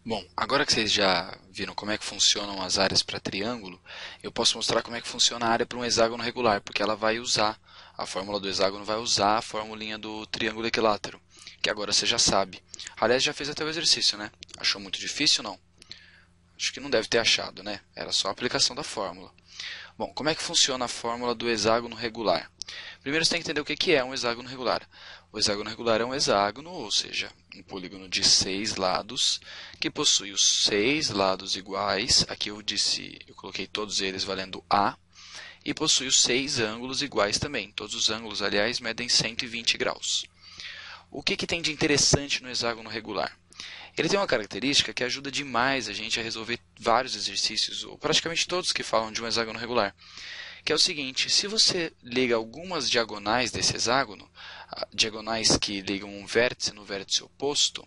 Bom, agora que vocês já viram como é que funcionam as áreas para triângulo, eu posso mostrar como é que funciona a área para um hexágono regular, porque ela vai usar, a fórmula do hexágono vai usar a formulinha do triângulo equilátero, que agora você já sabe. Aliás, já fez até o exercício, né? Achou muito difícil, não? Acho que não deve ter achado, né? Era só a aplicação da fórmula. Bom, como é que funciona a fórmula do hexágono regular? Primeiro você tem que entender o que é um hexágono regular. O hexágono regular é um hexágono, ou seja, um polígono de 6 lados, que possui os 6 lados iguais. Aqui eu coloquei todos eles valendo A, e possui os 6 ângulos iguais também. Todos os ângulos, aliás, medem 120 graus. O que tem de interessante no hexágono regular? Ele tem uma característica que ajuda demais a gente a resolver vários exercícios, ou praticamente todos que falam de um hexágono regular, que é o seguinte: se você liga algumas diagonais desse hexágono, diagonais que ligam um vértice no vértice oposto,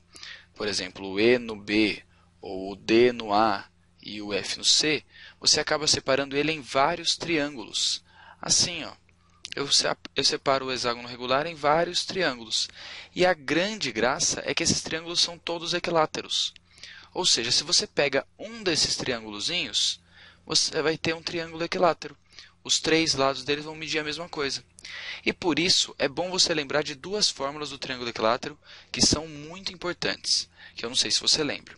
por exemplo, o E no B, ou o D no A e o F no C, você acaba separando ele em vários triângulos. Assim, ó, eu separo o hexágono regular em vários triângulos. E a grande graça é que esses triângulos são todos equiláteros. Ou seja, se você pega um desses triângulozinhos, você vai ter um triângulo equilátero. Os três lados deles vão medir a mesma coisa. E por isso é bom você lembrar de duas fórmulas do triângulo equilátero que são muito importantes, que eu não sei se você lembra.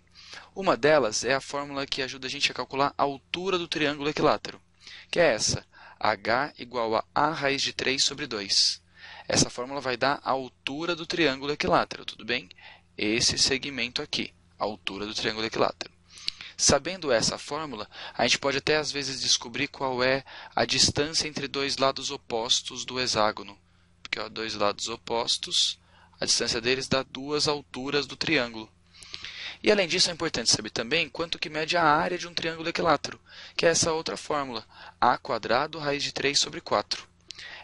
Uma delas é a fórmula que ajuda a gente a calcular a altura do triângulo equilátero, que é essa: h igual a a raiz de 3 sobre 2. Essa fórmula vai dar a altura do triângulo equilátero, tudo bem? Esse segmento aqui, a altura do triângulo equilátero. Sabendo essa fórmula, a gente pode até às vezes descobrir qual é a distância entre dois lados opostos do hexágono. Porque ó, dois lados opostos, a distância deles dá duas alturas do triângulo. E além disso, é importante saber também quanto que mede a área de um triângulo equilátero, que é essa outra fórmula, a quadrado raiz de 3 sobre 4.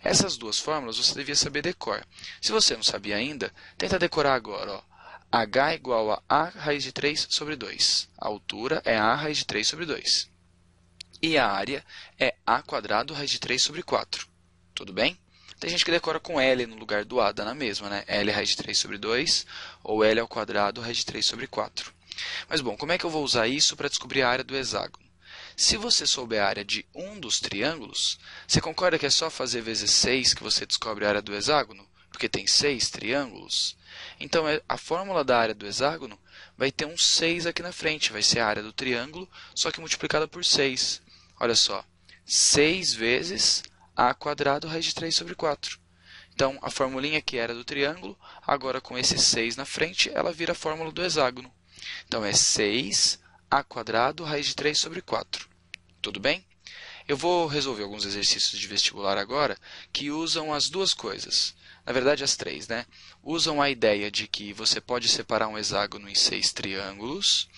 Essas duas fórmulas você devia saber decor. Se você não sabia ainda, tenta decorar agora. Ó. H igual a A raiz de 3 sobre 2. A altura é A raiz de 3 sobre 2. E a área é A quadrado raiz de 3 sobre 4. Tudo bem? Tem gente que decora com L no lugar do A, dá na mesma, né? L raiz de 3 sobre 2 ou L ao quadrado raiz de 3 sobre 4. Mas bom, como é que eu vou usar isso para descobrir a área do hexágono? Se você souber a área de um dos triângulos, você concorda que é só fazer vezes 6 que você descobre a área do hexágono? Porque tem 6 triângulos? Então, a fórmula da área do hexágono vai ter um 6 aqui na frente. Vai ser a área do triângulo, só que multiplicada por 6. Olha só, 6 vezes a quadrado raiz de 3 sobre 4. Então, a formulinha que era do triângulo, agora com esse 6 na frente, ela vira a fórmula do hexágono. Então, é 6 a quadrado raiz de 3 sobre 4. Tudo bem? Eu vou resolver alguns exercícios de vestibular agora que usam as duas coisas. Na verdade, as três, né? Usam a ideia de que você pode separar um hexágono em 6 triângulos.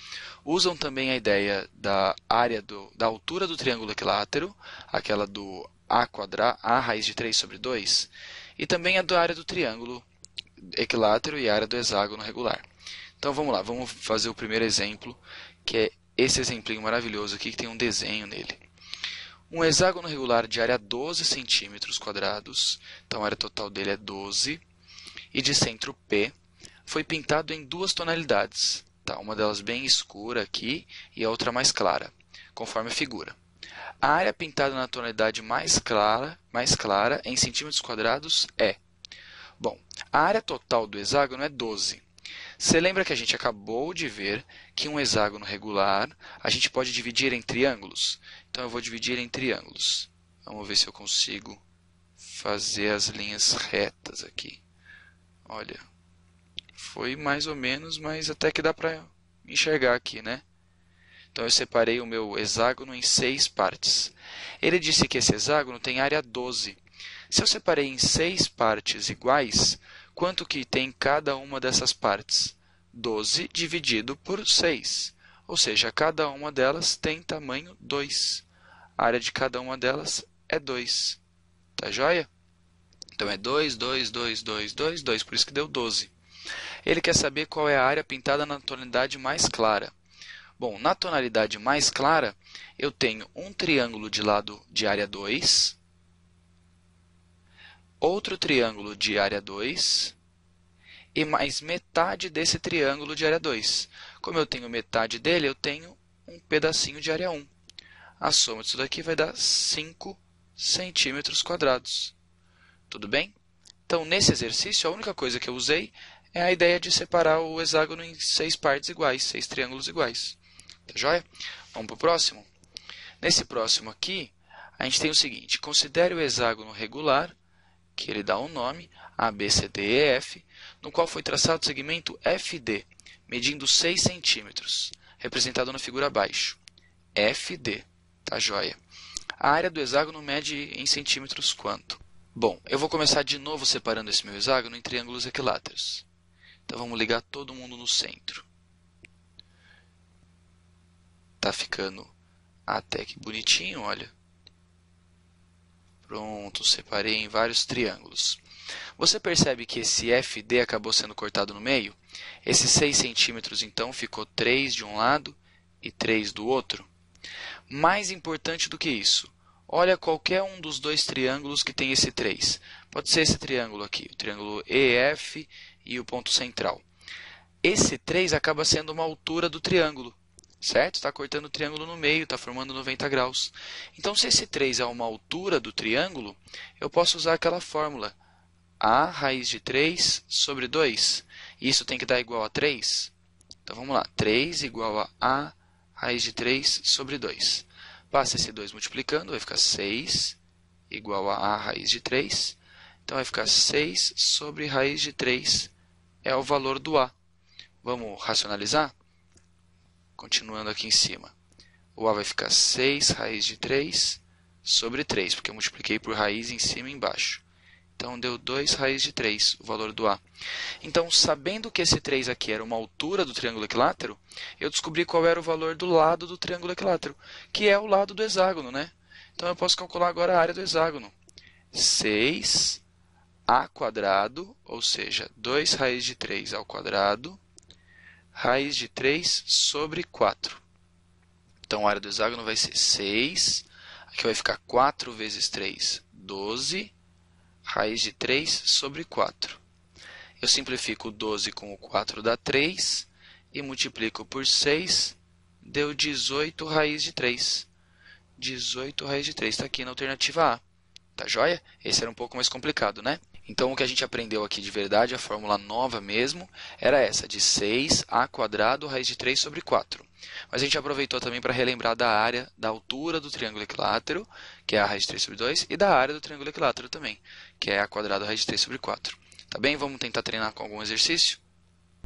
Usam também a ideia da área da altura do triângulo equilátero, aquela do a raiz de 3 sobre 2, e também a da área do triângulo equilátero e a área do hexágono regular. Então vamos lá, vamos fazer o primeiro exemplo, que é esse exemplinho maravilhoso aqui que tem um desenho nele. Um hexágono regular de área 12 centímetros quadrados, então a área total dele é 12, e de centro P, foi pintado em duas tonalidades, tá? Uma delas bem escura aqui e a outra mais clara, conforme a figura. A área pintada na tonalidade mais clara em centímetros quadrados é... Bom, a área total do hexágono é 12. Você lembra que a gente acabou de ver que um hexágono regular a gente pode dividir em triângulos? Então, eu vou dividir em triângulos. Vamos ver se eu consigo fazer as linhas retas aqui. Olha, foi mais ou menos, mas até que dá para enxergar aqui, né? Então, eu separei o meu hexágono em 6 partes. Ele disse que esse hexágono tem área 12. Se eu separei em 6 partes iguais, quanto que tem cada uma dessas partes? 12 dividido por 6. Ou seja, cada uma delas tem tamanho 2. A área de cada uma delas é 2. Tá joia? Então, é 2, 2, 2, 2, 2, 2, por isso que deu 12. Ele quer saber qual é a área pintada na tonalidade mais clara. Bom, na tonalidade mais clara, eu tenho um triângulo de lado de área 2, outro triângulo de área 2 e mais metade desse triângulo de área 2. Como eu tenho metade dele, eu tenho um pedacinho de área 1. A soma disso daqui vai dar 5 centímetros quadrados. Tudo bem? Então, nesse exercício, a única coisa que eu usei é a ideia de separar o hexágono em 6 partes iguais, 6 triângulos iguais. Tá joia? Vamos para o próximo? Nesse próximo aqui, a gente tem o seguinte: considere o hexágono regular, que ele dá um nome, ABCDEF, no qual foi traçado o segmento FD, medindo 6 centímetros, representado na figura abaixo. FD, tá joia? A área do hexágono mede em centímetros quanto? Bom, eu vou começar de novo separando esse meu hexágono em triângulos equiláteros. Então, vamos ligar todo mundo no centro. Tá ficando até que bonitinho, olha. Pronto, separei em vários triângulos. Você percebe que esse FD acabou sendo cortado no meio? Esses 6 centímetros, então, ficou 3 de um lado e 3 do outro. Mais importante do que isso, olha qualquer um dos dois triângulos que tem esse 3. Pode ser esse triângulo aqui, o triângulo EF e o ponto central. Esse 3 acaba sendo uma altura do triângulo, certo? Está cortando o triângulo no meio, está formando 90 graus. Então, se esse 3 é uma altura do triângulo, eu posso usar aquela fórmula, A raiz de 3 sobre 2. E isso tem que dar igual a 3. Então, vamos lá. 3 igual a A raiz de 3 sobre 2. Passa esse 2 multiplicando, vai ficar 6 igual a A raiz de 3. Então, vai ficar 6 sobre raiz de 3 é o valor do A. Vamos racionalizar? Continuando aqui em cima. O A vai ficar 6 raiz de 3 sobre 3, porque eu multipliquei por raiz em cima e embaixo. Então, deu 2 raiz de 3, o valor do A. Então, sabendo que esse 3 aqui era uma altura do triângulo equilátero, eu descobri qual era o valor do lado do triângulo equilátero, que é o lado do hexágono, né? Então, eu posso calcular agora a área do hexágono. 6A², ou seja, 2 raiz de 3 ao quadrado, raiz de 3 sobre 4. Então, a área do hexágono vai ser 6, aqui vai ficar 4 vezes 3, 12, raiz de 3 sobre 4. Eu simplifico o 12 com o 4 dá 3, e multiplico por 6, deu 18 raiz de 3. 18 raiz de 3 está aqui na alternativa A. Tá joia? Esse era um pouco mais complicado, né? Então, o que a gente aprendeu aqui de verdade, a fórmula nova mesmo, era essa, de 6A² raiz de 3 sobre 4. Mas a gente aproveitou também para relembrar da área, da altura do triângulo equilátero, que é a raiz de 3 sobre 2, e da área do triângulo equilátero também, que é A² raiz de 3 sobre 4. Tá bem? Vamos tentar treinar com algum exercício?